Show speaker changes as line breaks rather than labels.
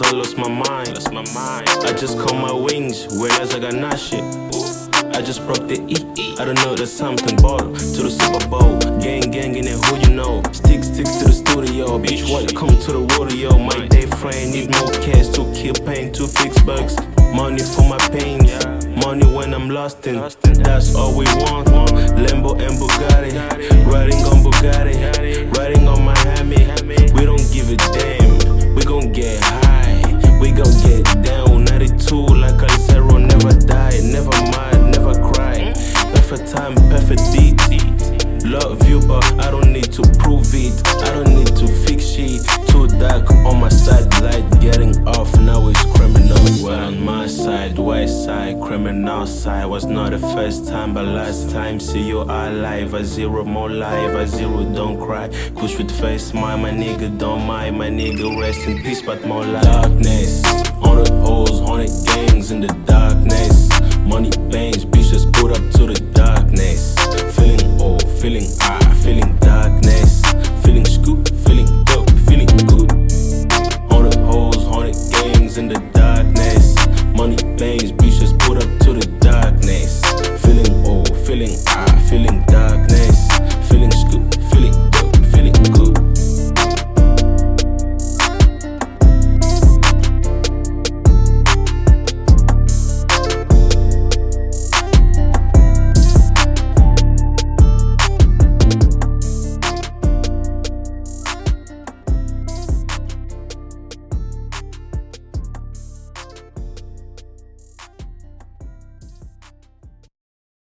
I lost my mind. I just caught my wings, realize I got not shit. I just broke the E. I don't know, there's something ball to the Super Bowl. Gang in it, who you know? Sticks to the studio. Bitch, welcome to the rodeo. My day friend need more cash to kill pain, to fix bugs. Money for my pains, money when I'm lost in. That's all we want. Lambo and Bugatti, riding on Bugatti, riding on Miami. We don't give a damn. We gon' get high, we gon' get down. 92 like Alicero, never die, never mind, never cry. Perfect time, perfect beat. Love you, but I don't need to prove it. I don't need to fix shit. Too dark on my side, light getting off. Now it's criminal. Well, on my side, west side, criminal side. Was not the first time, but last time. See you alive, a zero more live, a zero don't cry. Push with face smile, my nigga don't mind. My nigga rest in peace, but more life. Darkness, 100 hoes, 100 gangs in the dark.